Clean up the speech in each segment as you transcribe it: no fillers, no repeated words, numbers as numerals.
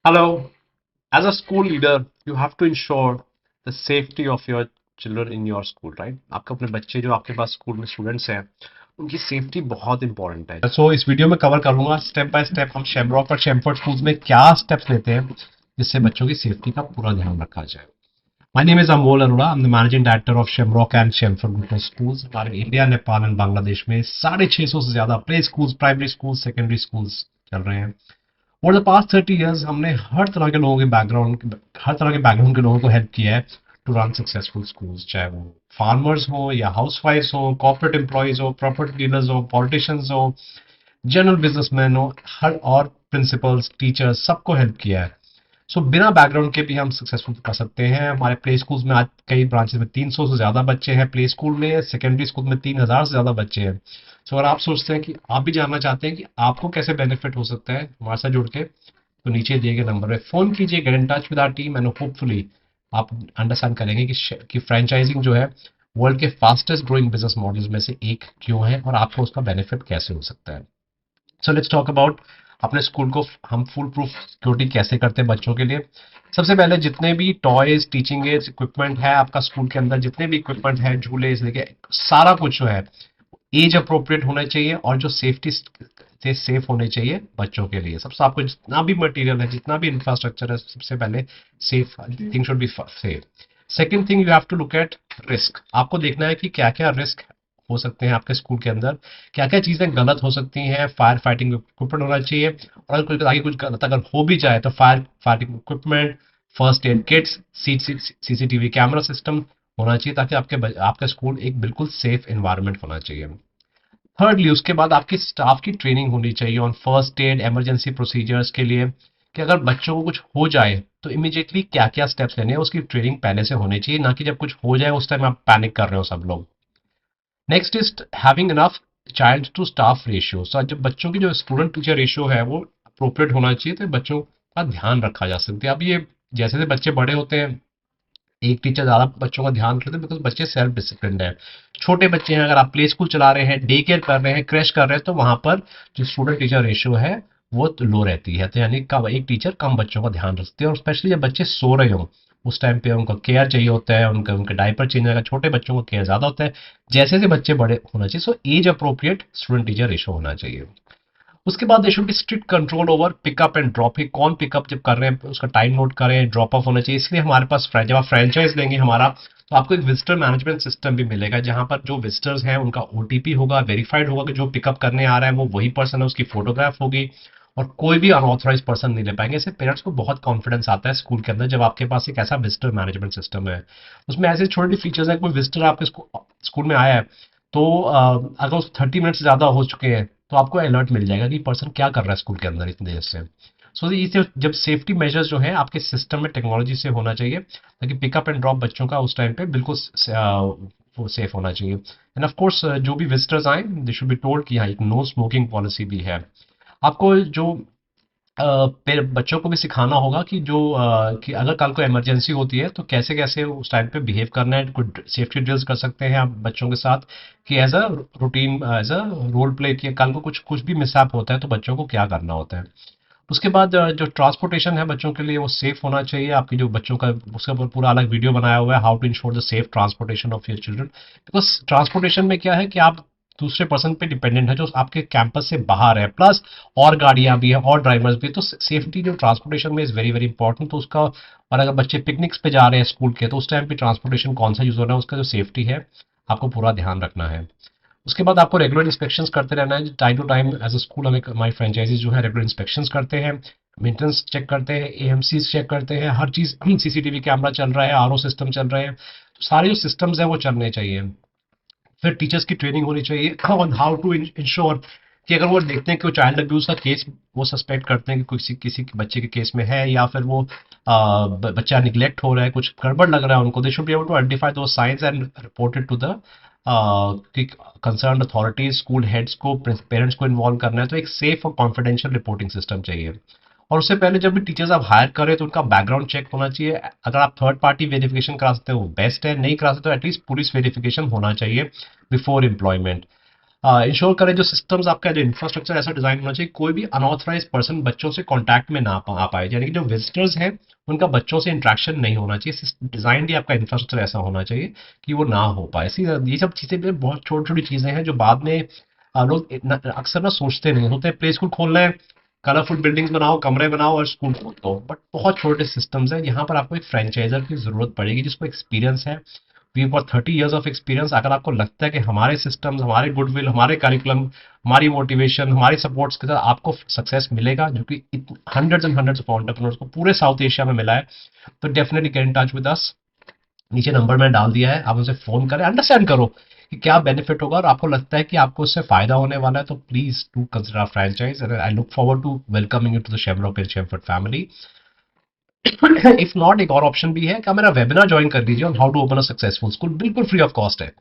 Hello. As a school leader, you have to ensure the safety of your children in your school, right? आपके अपने बच्चे जो आपके पास school में students हैं, उनकी सेफ्टी बहुत इंपॉर्टेंट है। सो इस वीडियो में कवर करूंगा स्टेप बाय स्टेप हम शेमरॉक और शेमफोर्ड स्कूल्स में क्या स्टेप्स लेते हैं जिससे बच्चों की सेफ्टी का पूरा ध्यान रखा जाए। My name is Amol Arora. I'm the managing director of Shamrock and Shamford Group of Schools. हमारे इंडिया, नेपाल एंड बांग्लादेश में 650 से ज्यादा play schools, primary schools, secondary schools चल रहे हैं। ओवर द पास्ट 30 years हमने हर तरह के बैकग्राउंड के लोगों को हेल्प किया है टू रन सक्सेसफुल स्कूल्स, चाहे वो फार्मर्स हो या हाउस वाइफ्स हो, कॉर्पोरेट एम्प्लॉयज हो, प्रॉपर्टी डीलर्स हो, पॉलिटिशियंस हो, जनरल बिजनेसमैन हो, हर और प्रिंसिपल्स, टीचर्स, सबको हेल्प किया है। बिना बैकग्राउंड के भी हम सक्सेसफुल कर सकते हैं। हमारे प्ले स्कूल्स में आज कई ब्रांचेस में 300 से ज्यादा बच्चे हैं, प्ले स्कूल में, सेकेंडरी स्कूल में 3000 से ज्यादा बच्चे हैं। अगर आप सोचते हैं कि आप भी जानना चाहते हैं कि आपको कैसे बेनिफिट हो सकता है हमारे साथ जुड़ के, तो नीचे दिए गए नंबर पे फोन कीजिए, get in touch with our team and hopefully आप अंडरस्टैंड करेंगे कि फ्रेंचाइजिंग जो है वर्ल्ड के फास्टेस्ट ग्रोइंग बिजनेस मॉडल्स में से एक क्यों है और आपको उसका बेनिफिट कैसे हो सकता है। लेट्स टॉक अबाउट अपने स्कूल को हम फुल प्रूफ सिक्योरिटी कैसे करते हैं बच्चों के लिए। सबसे पहले जितने भी टॉयज, टीचिंग एड्स, इक्विपमेंट है आपका स्कूल के अंदर, जितने भी इक्विपमेंट है, झूले से लेके सारा कुछ जो है एज अप्रोप्रिएट होना चाहिए और जो सेफ्टी से सेफ होने चाहिए बच्चों के लिए। सबसे आपको जितना भी मटेरियल है, जितना भी इंफ्रास्ट्रक्चर है, सबसे पहले safe thing should be safe. Second thing, you have to look at risk. आपको देखना है कि क्या क्या रिस्क हो सकते हैं आपके स्कूल के अंदर, क्या क्या चीजें गलत हो सकती हैं। फायर फाइटिंग इक्विपमेंट होना चाहिए और अगर कोई आगे कुछ गलत अगर हो भी जाए तो fire fighting equipment, first aid kits, CCTV camera system होना चाहिए ताकि आपका स्कूल एक बिल्कुल सेफ एनवायरनमेंट होना चाहिए। थर्डली, उसके बाद आपकी स्टाफ की ट्रेनिंग होनी चाहिए on first aid, emergency procedures के लिए, कि अगर बच्चों को कुछ हो जाए तो इमीडिएटली क्या क्या स्टेप्स लेने हैं उसकी ट्रेनिंग पहले से होनी चाहिए, ना कि जब कुछ हो जाए उस टाइम आप पैनिक कर रहे हो सब लोग। Next is having enough child to staff ratio. So जब बच्चों की जो स्टूडेंट टीचर रेशियो है वो अप्रोप्रिएट होना चाहिए तो बच्चों का ध्यान रखा जा सकता है। अब ये जैसे जैसे बच्चे बड़े होते हैं एक टीचर ज्यादा बच्चों का ध्यान रखते हैं बिकॉज बच्चे सेल्फ डिसिप्लिन है। छोटे बच्चे हैं, अगर आप प्ले स्कूल चला रहे हैं, डे केयर कर रहे हैं, क्रैश कर रहे हैं, तो वहां पर जो स्टूडेंट टीचर रेशियो है वो तो लो रहती है, तो यानी कम एक टीचर कम बच्चों का ध्यान रखते हैं। और स्पेशली जब बच्चे सो रहे हो उस टाइम पे उनका केयर चाहिए होता है, उनका उनका डायपर चेंज होगा, छोटे बच्चों का केयर ज्यादा होता है। जैसे जैसे बच्चे बड़े होना चाहिए, so age appropriate student teacher ratio होना चाहिए। उसके बाद they should be strict control over pickup and drop, ही कौन पिकअप जब कर रहे हैं उसका टाइम नोट करें, ड्रॉप ऑफ होना चाहिए। इसलिए हमारे पास जब आप फ्रेंचाइज लेंगे हमारा, तो आपको एक विजिटर मैनेजमेंट सिस्टम भी मिलेगा जहां पर जो विजिटर्स हैं उनका ओटीपी होगा, वेरीफाइड होगा कि जो पिकअप करने आ रहा है वो वही पर्सन है, उसकी फोटोग्राफ होगी और कोई भी अनऑथराइज पर्सन नहीं ले पाएंगे। इससे पेरेंट्स को बहुत कॉन्फिडेंस आता है स्कूल के अंदर जब आपके पास एक ऐसा विजिटर मैनेजमेंट सिस्टम है। उसमें ऐसे छोटे फीचर्स हैं, कोई विजिटर आपके स्कूल में आया है तो अगर उस 30 मिनट से ज्यादा हो चुके हैं तो आपको अलर्ट मिल जाएगा कि पर्सन क्या कर रहा है स्कूल के अंदर इतनी देर से। इसे जब सेफ्टी मेजर्स जो है आपके सिस्टम में टेक्नोलॉजी से होना चाहिए ताकि पिकअप एंड ड्रॉप बच्चों का उस टाइम पे बिल्कुल वो सेफ होना चाहिए। एंड ऑफ कोर्स जो भी विजिटर्स आए दे शुड बी टोल्ड कि हाँ एक नो स्मोकिंग पॉलिसी भी है। आपको जो बच्चों को भी सिखाना होगा कि कि अगर कल को इमरजेंसी होती है तो कैसे कैसे उस टाइम पे बिहेव करना है। कुछ सेफ्टी ड्रिल्स कर सकते हैं आप बच्चों के साथ कि as a routine, as a role play, कि कल को कुछ कुछ भी मिसहैप होता है तो बच्चों को क्या करना होता है। उसके बाद जो ट्रांसपोर्टेशन है बच्चों के लिए वो सेफ होना चाहिए। आपकी जो बच्चों का उसका पूरा अलग वीडियो बनाया हुआ है, how to ensure the safe transportation of your children, because transportation में क्या है कि आप दूसरे पर्सन पे डिपेंडेंट है जो आपके कैंपस से बाहर है, प्लस और गाड़ियां भी है और ड्राइवर्स भी है, तो सेफ्टी जो ट्रांसपोर्टेशन में इज वेरी वेरी इंपॉर्टेंट। तो उसका, और अगर बच्चे पिकनिक्स पे जा रहे हैं स्कूल के तो उस टाइम पे ट्रांसपोर्टेशन कौन सा यूज हो रहा है उसका जो सेफ्टी है आपको पूरा ध्यान रखना है। उसके बाद आपको रेगुलर इंस्पेक्शंस करते रहना है time to time. As a school हमें हमारी फ्रेंचाइजीज जो है रेगुलर इंस्पेक्शंस करते हैं, मेंटेनेंस चेक करते हैं, एएमसी चेक करते हैं, हर चीज सीसीटीवी कैमरा चल रहा है, आरओ सिस्टम चल रहे हैं, तो सारे जो सिस्टम्स हैं वो चलने चाहिए। फिर टीचर्स की ट्रेनिंग होनी चाहिए ऑन हाउ टू इंश्योर कि अगर वो देखते हैं कि वो चाइल्ड अब्यूज का केस वो सस्पेक्ट करते हैं कि किसी किसी बच्चे के केस में है या फिर वो बच्चा निग्लेक्ट हो रहा है, कुछ गड़बड़ लग रहा है उनको, they should be able to identify those signs and report it to the concern authorities, school heads को, पेरेंट्स को इन्वॉल्व करना है। तो एक सेफ और कॉन्फिडेंशियल रिपोर्टिंग सिस्टम चाहिए। और उससे पहले जब भी टीचर्स आप हायर करें तो उनका बैकग्राउंड चेक होना चाहिए। अगर आप थर्ड पार्टी वेरिफिकेशन करा सकते हो वो बेस्ट है, नहीं करा सकते तो एटलीस्ट पुलिस वेरिफिकेशन होना चाहिए बिफोर एम्प्लॉयमेंट। इंश्योर करें जो सिस्टम्स आपका जो इंफ्रास्ट्रक्चर ऐसा डिजाइन होना चाहिए कोई भी अनऑथराइज पर्सन बच्चों से कांटेक्ट में ना आ पाए, यानी कि जो विजिटर्स हैं उनका बच्चों से इंटरेक्शन नहीं होना चाहिए। डिजाइन भी आपका इंफ्रास्ट्रक्चर ऐसा होना चाहिए कि वो ना हो पाए। ये सब चीजें भी बहुत छोटी छोटी चीजें हैं जो बाद में लोग अक्सर ना सोचते नहीं होते। प्ले स्कूल खोलना है, कलरफुल बिल्डिंग्स बनाओ, कमरे बनाओ और स्कूल खोल दो, बट बहुत छोटे सिस्टम्स हैं। यहाँ पर आपको एक फ्रेंचाइजर की जरूरत पड़ेगी जिसको एक्सपीरियंस है। We got 30 years of experience. अगर आपको लगता है कि हमारे सिस्टम्स, हमारे गुडविल, हमारे करिकुलम, हमारी मोटिवेशन, हमारी सपोर्ट्स के साथ आपको सक्सेस मिलेगा, जो कि hundreds and hundreds of entrepreneurs को पूरे साउथ एशिया में मिला है, तो definitely get in touch with us. नीचे नंबर मैंने डाल दिया है, आप उनसे फोन करें, अंडरस्टैंड करो कि क्या बेनिफिट होगा, और आपको लगता है कि आपको उससे फायदा होने वाला है तो please do consider franchise, and I look forward to welcoming you to the Shamrock and Shemford family. If not, एक और ऑप्शन भी है कि आप मेरा वेबिनार ज्वाइन कर लीजिए on how to open a successful school, बिल्कुल फ्री ऑफ कॉस्ट है।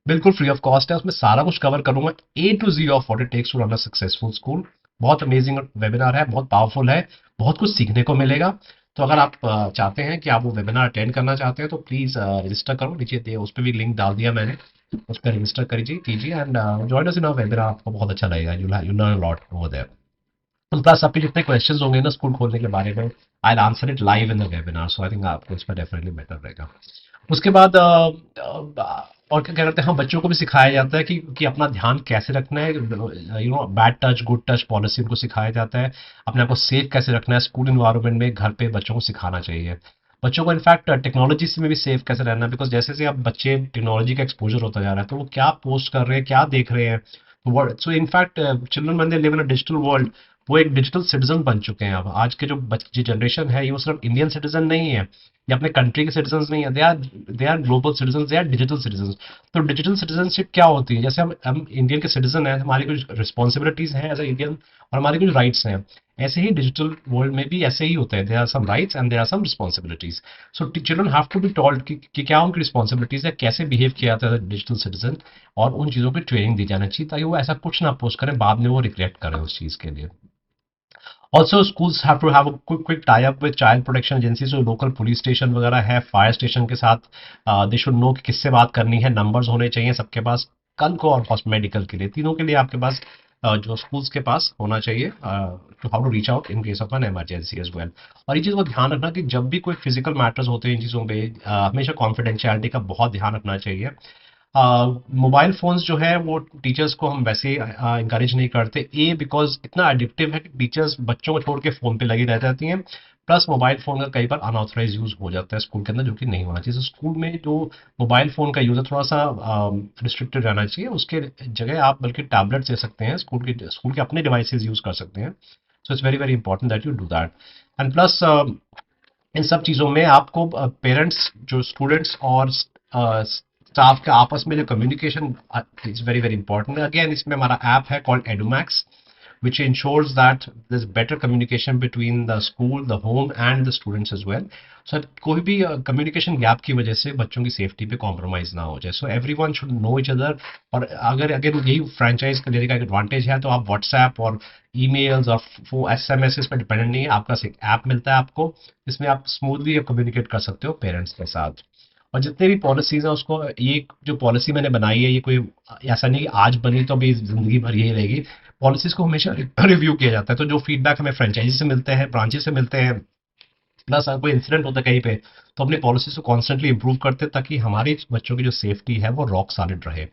बिल्कुल फ्री ऑफ कॉस्ट है, उसमें सारा कुछ कवर करूंगा, A to Z of what it takes to run a successful school. बहुत अमेजिंग वेबिनार है, बहुत पावरफुल है, बहुत कुछ सीखने को मिलेगा। तो अगर आप चाहते हैं कि आप वो वेबिनार अटेंड करना चाहते हैं तो प्लीज रजिस्टर करो, नीचे दे उस पर भी लिंक डाल दिया मैंने, उस पर रजिस्टर कीजिए and join us in a webinar. आपको बहुत अच्छा लगेगा, you learn a lot over there. Plus आपके जितने क्वेश्चंस होंगे ना स्कूल खोलने के बारे में, I answer it live in the webinar, so I think आपको इसमें डेफिनेटली बेटर रहेगा। उसके बाद और क्या कहते हैं, हम बच्चों को भी सिखाया जाता है कि अपना ध्यान कैसे रखना है। Bad touch good touch policy उनको सिखाया जाता है। अपने आप को सेफ कैसे रखना है स्कूल इन्वायरमेंट में, घर पे बच्चों को सिखाना चाहिए। बच्चों को इनफैक्ट टेक्नोलॉजी से में भी सेफ कैसे रहना है, बिकॉज जैसे जैसे अब बच्चे टेक्नोलॉजी का एक्सपोजर होता जा रहा है तो वो क्या पोस्ट कर रहे हैं, क्या देख रहे हैं। So in fact children when they live in a digital world, वो एक डिजिटल सिटीजन बन चुके हैं। अब आज के जो बच्चे जनरेशन है, ये वो सिर्फ इंडियन सिटीजन नहीं है, ये अपने कंट्री के सिटीजन नहीं है, they are global citizen, they are digital citizen. तो डिजिटल सिटीजनशिप क्या होती है, जैसे हम इंडियन के सिटीजन हैं, हमारी कुछ रिस्पॉन्सिबिलिटीज हैं एज ए इंडियन और हमारे कुछ राइट्स हैं। ऐसे ही डिजिटल वर्ल्ड में भी ऐसे ही होते हैं, there are some rights and there are some responsibilities. So children have to be told कि क्या उनकी रिस्पॉन्सिबिलिटीज है, कैसे बिहेव किया जाता है डिजिटल सिटीजन, और उन चीज़ों की ट्रेनिंग दी जाना चाहिए ताकि वो ऐसा कुछ ना पोस्ट करें बाद में वो रिग्रेट करें उस चीज़ के लिए। Also, schools have to have a quick tie up with child protection agencies, जो लोकल पुलिस स्टेशन वगैरह है, फायर स्टेशन के साथ दे शुड नो कि किससे बात करनी है, नंबर्स होने चाहिए सबके पास, कल को और मेडिकल के लिए, तीनों के लिए आपके पास जो स्कूल्स के पास होना चाहिए, to how to reach out in case of an emergency as well. और ये चीज़ को ध्यान रखना कि जब भी कोई फिजिकल मैटर्स होते हैं इन चीज़ों पे, हमेशा कॉन्फिडेंशियलिटी का बहुत ध्यान रखना चाहिए। मोबाइल फोन्स जो है वो टीचर्स को हम वैसे इंकरेज नहीं करते, ए बिकॉज इतना एडिक्टिव है कि टीचर्स बच्चों को छोड़ के फोन पे लगी रह जाती हैं। प्लस मोबाइल फोन का कई बार अनऑथराइज यूज हो जाता है स्कूल के अंदर, जो कि नहीं होना चाहिए। स्कूल में जो मोबाइल फोन का यूज है थोड़ा सा रिस्ट्रिक्टेड रहना चाहिए, उसके जगह आप बल्कि टैबलेट दे सकते हैं, स्कूल के अपने डिवाइसेज यूज कर सकते हैं। So it's very very important that you do that. And plus इन सब चीज़ों में आपको पेरेंट्स, जो स्टूडेंट्स और स्टाफ के आपस में जो communication is very very important. Again इसमें हमारा ऐप है called एडुमैक्स, which ensures that there's better communication between the school, the home and the students as well. So कोई भी कम्युनिकेशन गैप की वजह से बच्चों की सेफ्टी पे कॉम्प्रोमाइज ना हो जाए। So everyone should know each other. और अगर अगर यही फ्रेंचाइज का लेने का एडवांटेज है तो आप व्हाट्सएप और ईमेल्स और वो एसएमएस पे डिपेंडेंट नहीं है, आपका एक ऐप मिलता है आपको, जिसमें आप स्मूथली कम्युनिकेट कर सकते हो पेरेंट्स के साथ। और जितने भी पॉलिसीज हैं उसको, ये जो पॉलिसी मैंने बनाई है ये कोई ऐसा नहीं कि आज बनी तो अभी जिंदगी भर यही रहेगी। पॉलिसीज को हमेशा रिव्यू किया जाता है, तो जो फीडबैक हमें फ्रेंचाइजी से मिलते हैं, ब्रांचेस से मिलते हैं, प्लस अगर कोई इंसिडेंट होता है कहीं पे, तो अपनी पॉलिसीज को कॉन्स्टेंटली इंप्रूव करते हैं ताकि हमारी बच्चों की जो सेफ्टी है वो रॉक सॉलिड रहे।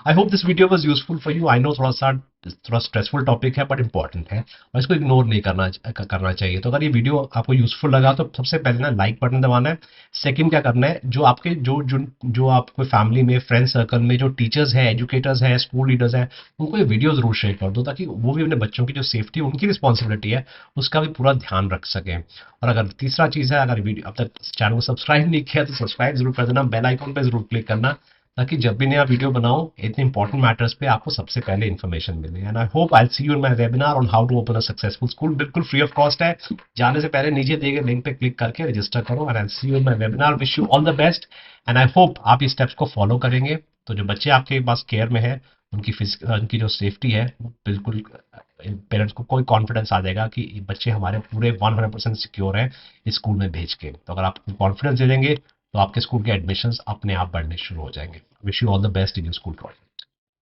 I hope this video was useful for you. I know थोड़ा स्ट्रेसफुल टॉपिक है बट इंपॉर्टेंट है और इसको इग्नोर नहीं करना चाहिए। तो अगर ये वीडियो आपको यूजफुल लगा तो सबसे पहले ना लाइक बटन दबाना है। सेकंड क्या करना है, जो आपके जो आपको फैमिली में, फ्रेंड सर्कल में जो टीचर्स हैं, एजुकेटर्स हैं, स्कूल लीडर्स हैं, उनको ये वीडियो जरूर शेयर कर दो ताकि वो भी अपने बच्चों की जो सेफ्टी, उनकी रिस्पॉन्सिबिलिटी है, उसका भी पूरा ध्यान रख सकें। और अगर तीसरा चीज़ है, अगर वीडियो अब तक चैनल को सब्सक्राइब नहीं किया तो सब्सक्राइब जरूर कर देना, बेल आइकन पे जरूर क्लिक करना ताकि जब भी नया वीडियो बनाऊं इतने इंपॉर्टेंट मैटर्स पे आपको सबसे पहले इन्फॉर्मेशन मिले। And I hope I see you in my webinar on how to open a successful school, बिल्कुल फ्री ऑफ कॉस्ट है। जाने से पहले नीचे दिए गए लिंक पे क्लिक करके रजिस्टर करो and I see you in my webinar. Wish you all the best and I hope आप ये स्टेप्स को फॉलो करेंगे तो जो बच्चे आपके पास केयर में है उनकी जो सेफ्टी है बिल्कुल, पेरेंट्स को कोई कॉन्फिडेंस आ जाएगा कि बच्चे हमारे पूरे 100% सिक्योर हैं इस स्कूल में भेज के। तो अगर आप कॉन्फिडेंस दे देंगे तो आपके स्कूल के एडमिशन्स अपने आप बढ़ने शुरू हो जाएंगे। Wish you all the best in your school project.